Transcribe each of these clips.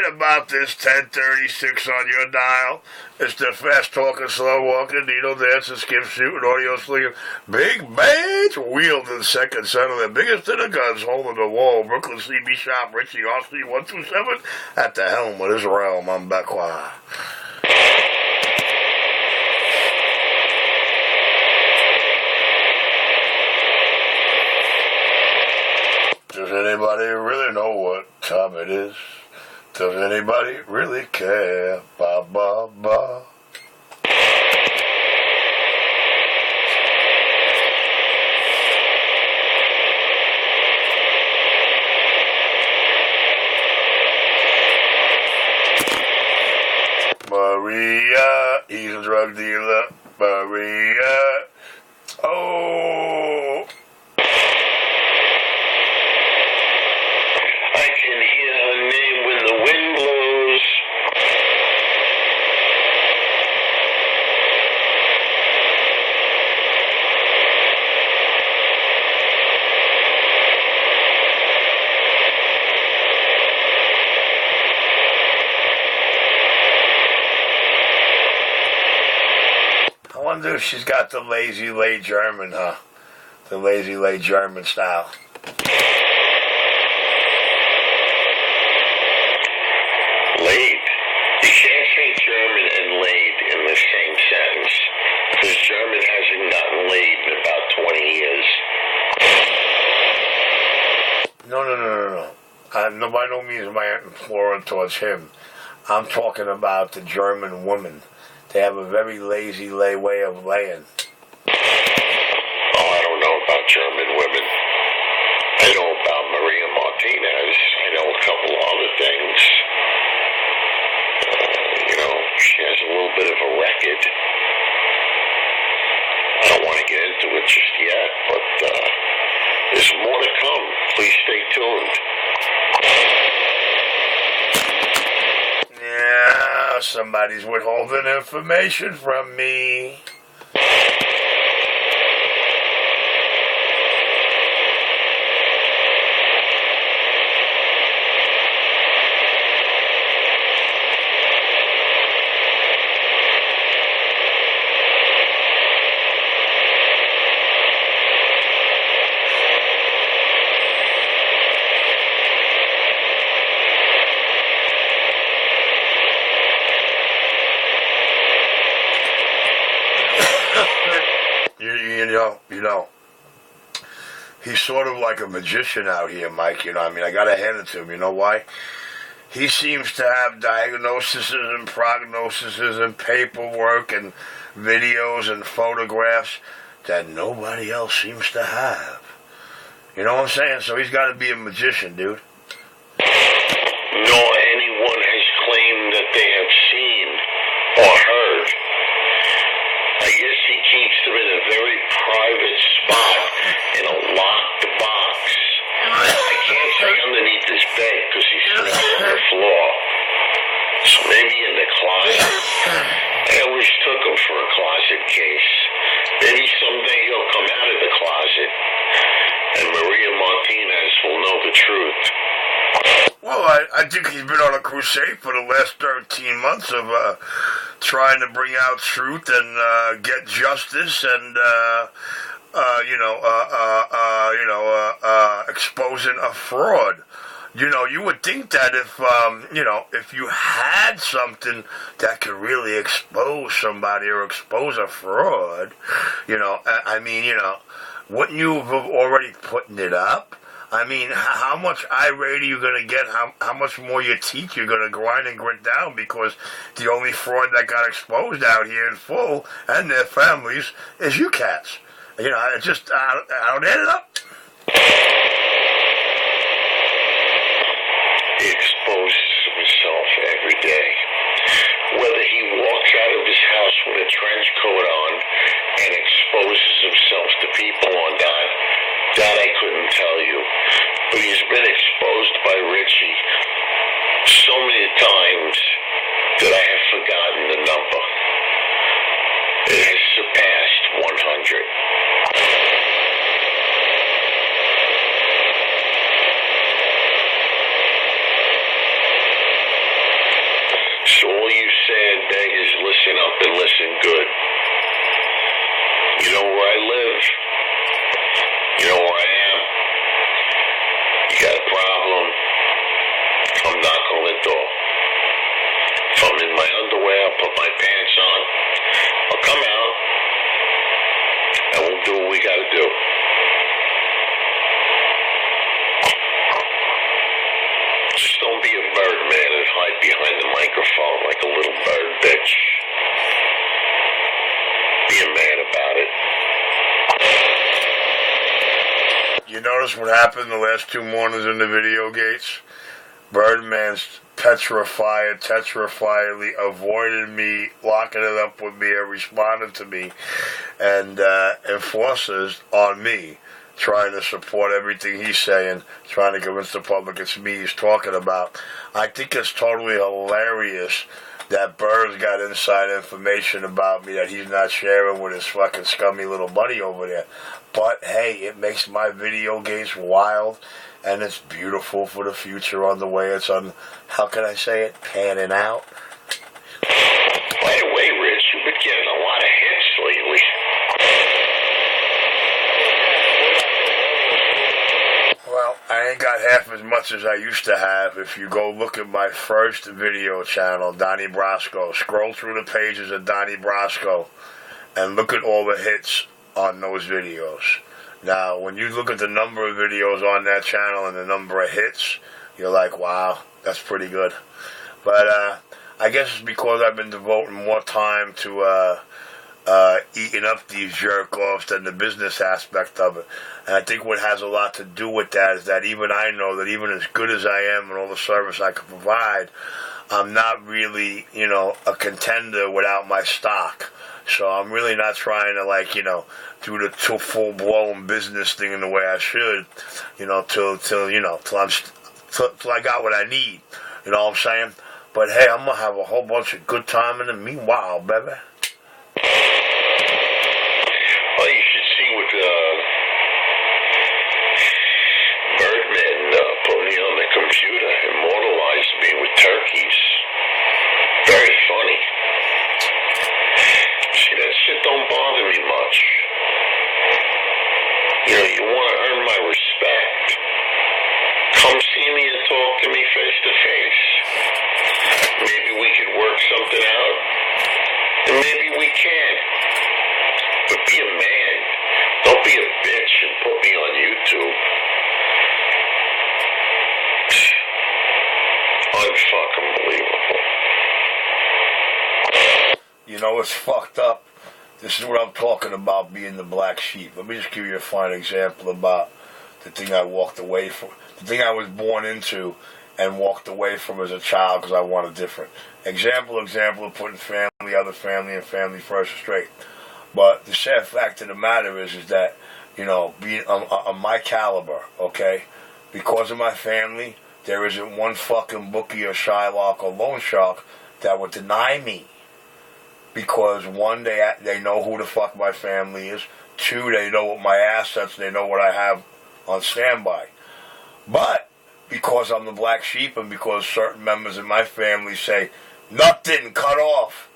right about this 1036 on your dial. It's the fast talking, slow walking, needle dancing, skip shooting, audio slinging, big badge wielding second son of the biggest of the guns holding the wall. Brooklyn CB Shop, Richie RC 127 at the helm of his realm. I'm Becqua. Does anybody really know what time it is? Does anybody really care? Ba ba ba. Maria, he's a drug dealer. Maria, oh. I can hear her name when the wind blows. I wonder if she's got the lazy lay German, huh? The lazy lay German style. Laid. You can't say German and laid in the same sentence, because German hasn't gotten laid in about 20 years. No. No, by no means am I imploring towards him. I'm talking about the German woman. They have a very lazy lay way of laying. Oh, I don't know about German women. I know about Maria Martinez. I know a couple other things. She has a little bit of a record. I don't want to get into it just yet, but there's more to come. Please stay tuned. Yeah, somebody's withholding information from me. You know, he's sort of like a magician out here, Mike. You know, I mean, I gotta hand it to him. You know why? He seems to have diagnoses and prognoses and paperwork and videos and photographs that nobody else seems to have. You know what I'm saying? So he's got to be a magician, dude. Nor anyone has claimed that they have seen or heard. I guess he keeps them in a very private spot in a locked box. I can't say underneath his bed because he's sleeping on the floor. So maybe in the closet. I always took him for a closet case. Maybe someday he'll come out of the closet and Maria Martinez will know the truth. Well, I think he's been on a crusade for the last 13 months of trying to bring out truth and get justice and exposing a fraud. You know, you would think that if you had something that could really expose somebody or expose a fraud, wouldn't you have already putting it up? I mean, how much irate are you going to get? How much more your teeth you're going to grind and grit down because the only fraud that got exposed out here in full and their families is you cats. You know, I don't add it up. He exposes himself every day. Whether he walks out of his house with a trench coat on and exposes himself to people or not, that I couldn't tell you. But he's been exposed by Richie so many times that I have forgotten the number. It has surpassed 100. got a problem, come knock on the door. If I'm in my underwear, I'll put my pants on. I'll come out, and we'll do what we gotta do. Just don't be a bird, man, and hide behind the microphone like a little bird bitch. Be a man about it. You notice what happened the last 2 mornings in the video gates? Birdman's tetraphylically avoided me, locking it up with me, and responded to me, and enforces on me, trying to support everything he's saying, trying to convince the public it's me he's talking about. I think it's totally hilarious that Bird's got inside information about me that he's not sharing with his fucking scummy little buddy over there. But hey, it makes my video games wild, and it's beautiful for the future on the way it's on, how can I say it, panning out. By the way, Rich, you've been getting a lot of hits lately. Well, I ain't got half as much as I used to have. If you go look at my first video channel, Donnie Brasco, scroll through the pages of Donnie Brasco and look at all the hits on those videos. Now, when you look at the number of videos on that channel and the number of hits, you're like, wow, that's pretty good. But I guess it's because I've been devoting more time to eating up these jerk-offs than the business aspect of it. And I think what has a lot to do with that is that even I know that even as good as I am and all the service I can provide, I'm not really, a contender without my stock. So I'm really not trying to, do the full-blown business thing in the way I should, till I got what I need. You know what I'm saying? But hey, I'm going to have a whole bunch of good time in the meanwhile, baby. Well, you should see what Birdman put me on the computer, immortalized me with turkeys. Very funny. See, that shit don't bother me much. You want to earn my respect. Come see me and talk to me face to face. Maybe we could work something out. And maybe we can. But be a man. Don't be a bitch and put me on YouTube. Unfucking believable. It's fucked up. This is what I'm talking about, being the black sheep. Let me just give you a fine example about the thing I walked away from. The thing I was born into and walked away from as a child because I wanted different. Example of putting family, other family, and family first straight. But the sad fact of the matter is that, being on my caliber, okay, because of my family, there isn't one fucking bookie or Shylock or loan shark that would deny me. Because one, they know who the fuck my family is. Two, they know what my assets, they know what I have on standby. But because I'm the black sheep and because certain members of my family say, nothing, cut off,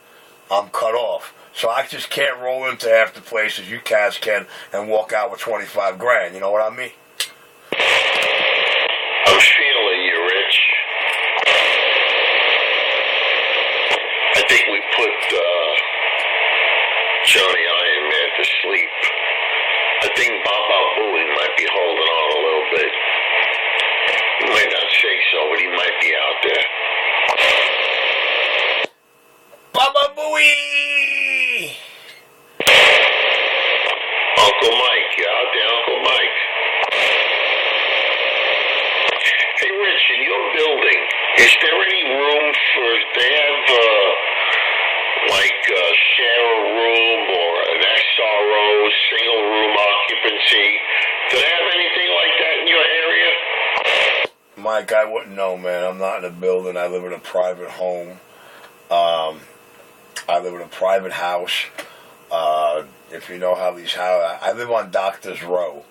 I'm cut off. So I just can't roll into half the places you cats can and walk out with 25 grand, you know what I mean? I'm feeling you, Rich. I think we put Johnny Iron Man to sleep. I think Baba Booey might be holding on a little bit. He might not say so, but he might be out there. Baba Booey! Uncle Mike, you out there, Uncle Mike? Hey, Rich, in your building, is there any room for, they have, share a room or an SRO, single room occupancy? Do they have anything like that in your area? Mike, I wouldn't know, man. I'm not in a building. I live in a private home. I live in a private house. If you know how these houses, I live on Doctor's Row.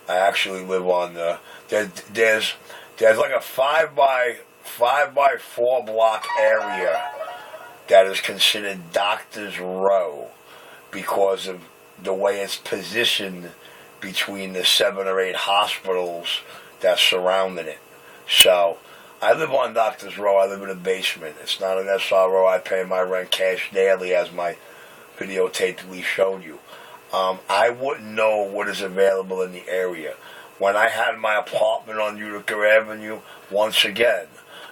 I actually live on the, there's like a 5 by 4 block area that is considered Doctor's Row because of the way it's positioned between the 7 or 8 hospitals that's surrounding it. So I live on Doctor's Row. I live in a basement. It's not an SRO. I pay my rent cash daily, as my videotapedly showed you. I wouldn't know what is available in the area. When I had my apartment on Utica Avenue, once again,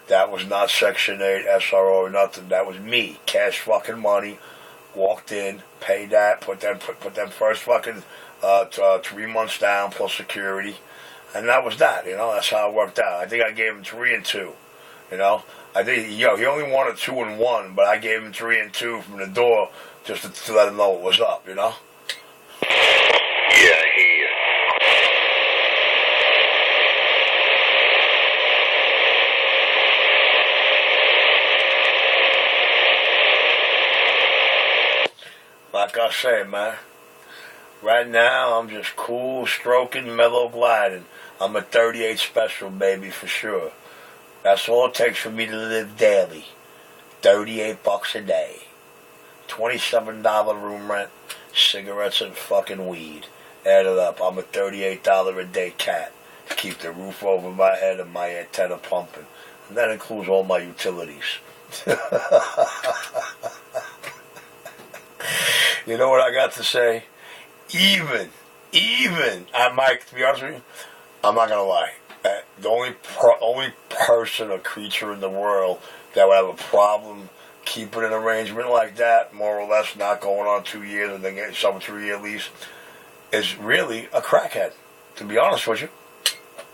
that was not Section 8, SRO, or nothing. That was me. Cash fucking money. Walked in, paid that, put them first fucking 3 months down plus security. And that was that, That's how it worked out. I think I gave him 3 and 2, I think, he only wanted 2 and 1, but I gave him 3 and 2 from the door just to let him know what was up, Yeah, I hear you. Like I say, man, right now I'm just cool, stroking, mellow gliding. I'm a 38 special, baby, for sure. That's all it takes for me to live daily. $38 a day. $27 room rent, cigarettes and fucking weed. Add it up. I'm a $38 a day cat to keep the roof over my head and my antenna pumping. And that includes all my utilities. You know what I got to say? Even, Mike, to be honest with you, I'm not going to lie. The only person or creature in the world that would have a problem keeping an arrangement like that, more or less not going on 2 years and then getting some 3-year lease, is really a crackhead, to be honest with you.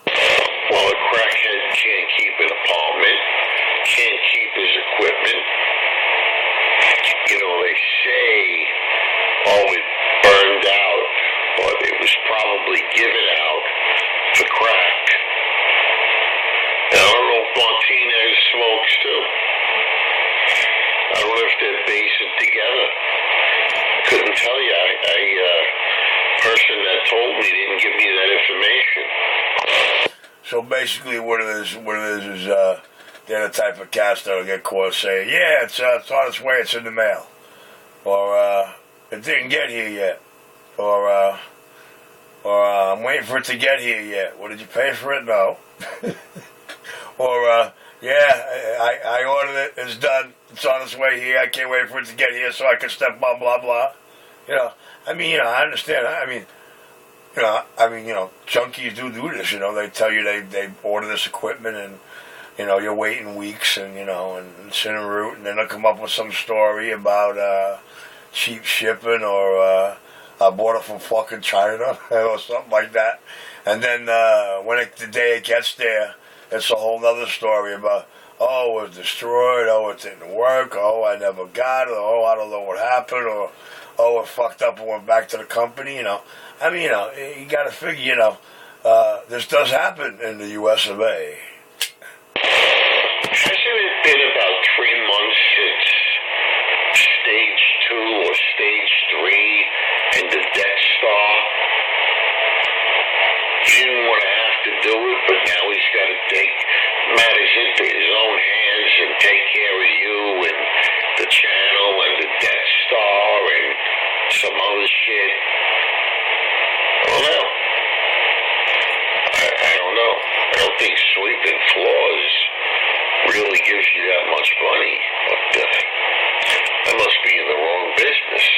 Well, a crackhead can't keep an apartment, can't keep his equipment. They say, it burned out, but it was probably given out for crack. And I don't know if Martinez smokes too. I don't know if they're basing together. I couldn't tell you. Person that told me didn't give me that information. So basically, what it is they're the type of cats that'll get caught saying, "Yeah, it's on its way. It's in the mail," or "It didn't get here yet," or "I'm waiting for it to get here yet." Well, did you pay for it? No. Or "Yeah, I ordered it. It's done. It's on its way here. I can't wait for it to get here so I can step blah blah blah." I understand. Junkies do this. They tell you they order this equipment and you're waiting weeks and and it's en route, and then they'll come up with some story about cheap shipping or I bought it from fucking China or something like that, and then the day it gets there, it's a whole other story about, oh, it was destroyed, oh, it didn't work, oh, I never got it, oh, I don't know what happened, or oh, it fucked up and went back to the company. You got to figure, this does happen in the US of A. Hasn't it been about 3 months since stage 2 or stage 3 and the Death Star? He didn't want to have to do it, but now he's got to take matters into his own hands and take care of you and the channel and the Death Star and some other shit. Well, I don't know. I don't think sweeping floors really gives you that much money, but I must be in the wrong business.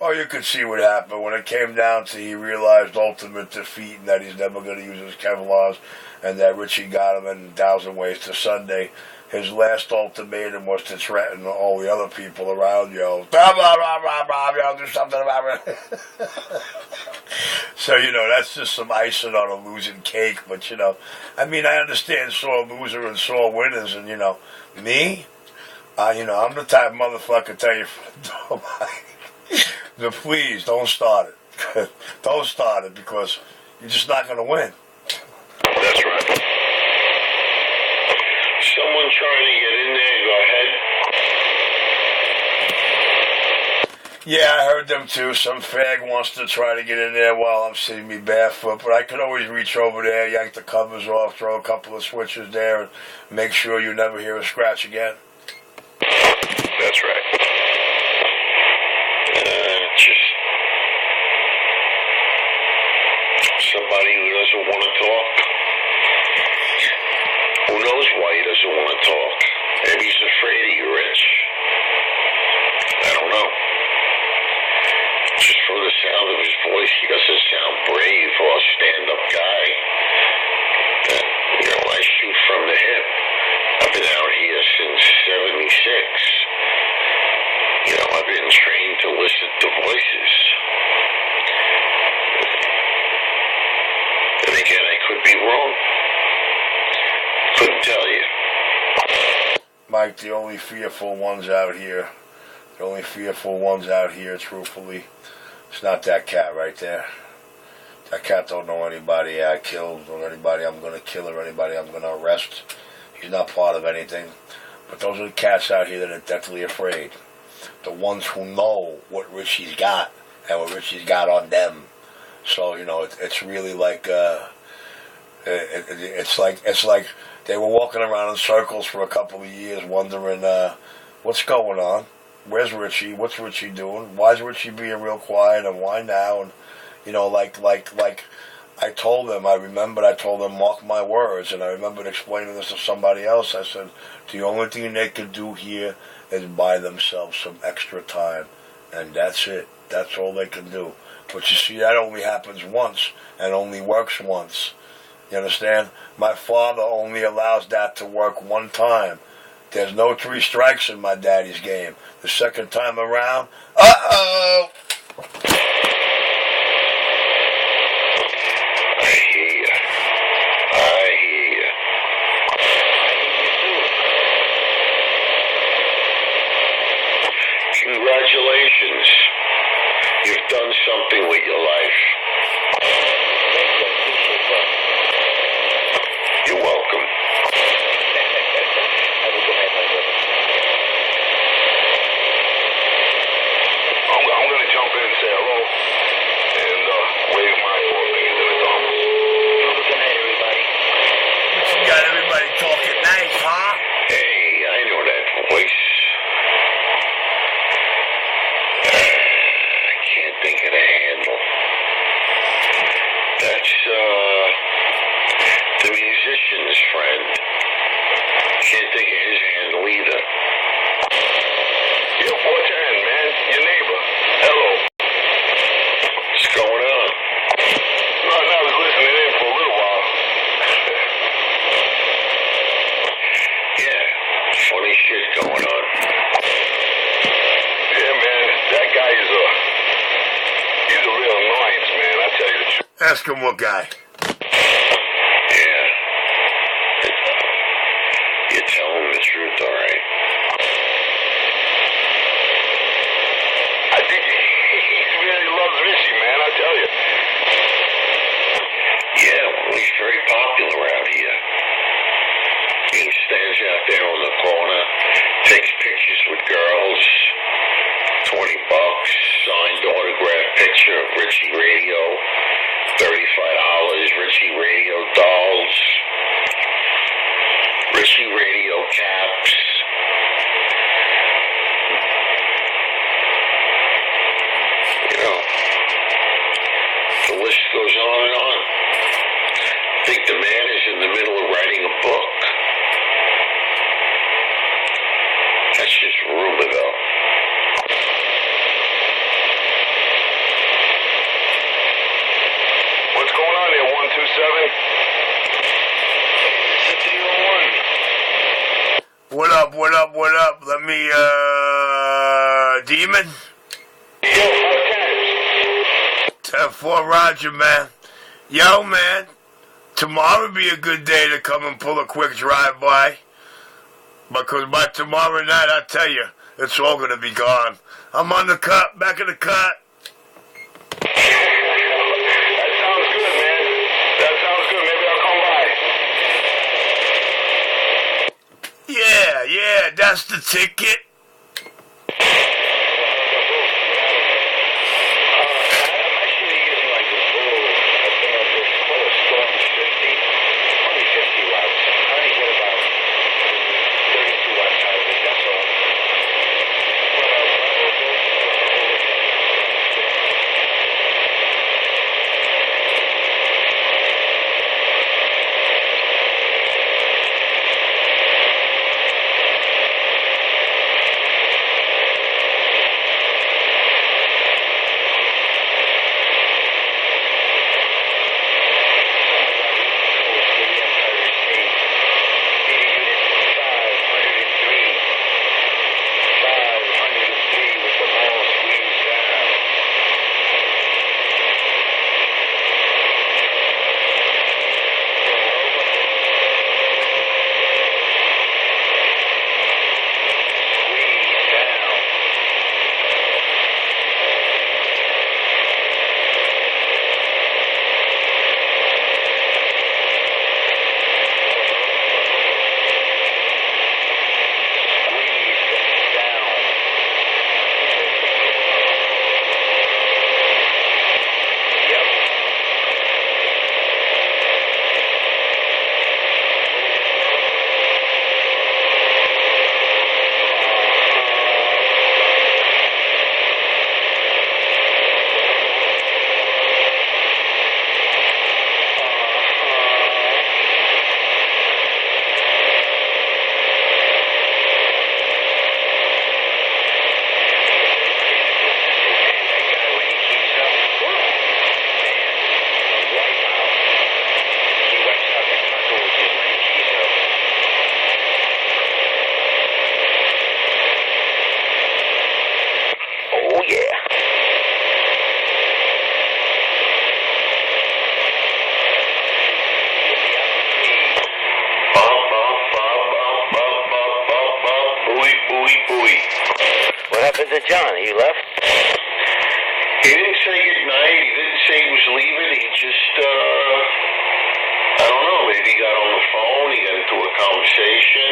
Oh, you could see what happened when it came down to he realized ultimate defeat and that he's never going to use his Kevlars and that Richie got him in 1,000 Ways to Sunday. His last ultimatum was to threaten all the other people around, blah, blah, blah, blah, blah, do something about it. So, that's just some icing on a losing cake. But, I understand sore loser and sore winners. And, me, I'm the type of motherfucker to tell you, but please, don't start it. Don't start it because you're just not going to win. That's right. Someone trying to get in there, go ahead. Yeah, I heard them too. Some fag wants to try to get in there while I'm sitting me barefoot, but I could always reach over there, yank the covers off, throw a couple of switches there, and make sure you never hear a scratch again. That's right. Just somebody who doesn't want to talk. sound of his voice, he doesn't sound brave or a stand-up guy. And, I shoot from the hip. I've been out here since 76. I've been trained to listen to voices. And again, I could be wrong. Couldn't tell you. Mike, the only fearful ones out here, truthfully, it's not that cat right there. That cat don't know anybody I killed or anybody I'm going to kill or anybody I'm going to arrest. He's not part of anything. But those are the cats out here that are deathly afraid. The ones who know what Richie's got and what Richie's got on them. So, it's really like, it's like they were walking around in circles for a couple of years wondering, what's going on? Where's Richie? What's Richie doing? Why is Richie being real quiet and why now? And, like I told them, mark my words, and I remembered explaining this to somebody else. I said, the only thing they could do here is buy themselves some extra time, and that's it. That's all they can do. But you see, that only happens once, and only works once. You understand? My father only allows that to work one time. There's no 3 strikes in my daddy's game. The second time around, uh-oh! Congratulations. You've done something with your life. You're welcome. I'm going to jump in and say hello and wave my forefingers in the thumbs. Good night, everybody. You got everybody talking nice, huh? Hey, I know that voice. I can't think of the handle. That's, the musician's friend. Can't think of his handle either. Yo, 410, man. Your neighbor. Hello. What's going on? No, I was listening in for a little while. Yeah, funny shit going on. Yeah, man. That guy is he's a real annoyance, man. I tell you the truth. Ask him what guy. Yeah. You tell him the truth, all right? I think he really loves Richie, man. I tell you. Yeah, well, he's very popular out here. He stands out there on the corner, takes pictures with girls, $20, signed autograph picture of Richie Radio, $35, Richie Radio dolls, Richie Radio caps. The list goes on and on. I think the man is in the middle of writing a book. That's just rumor, though. What's going on there, 127? What up, what up, what up? Let me, Demon? Yo, 10-4 Roger, man. Yo, man, tomorrow be a good day to come and pull a quick drive-by. Because by tomorrow night, I tell you, it's all going to be gone. I'm on the cut, back in the cut. That sounds good, man. That sounds good. Maybe I'll come by. Yeah, that's the ticket. Ooey booey. What happened to John? He left? He didn't say goodnight. He didn't say he was leaving. He just, I don't know, maybe he got on the phone. He got into a conversation.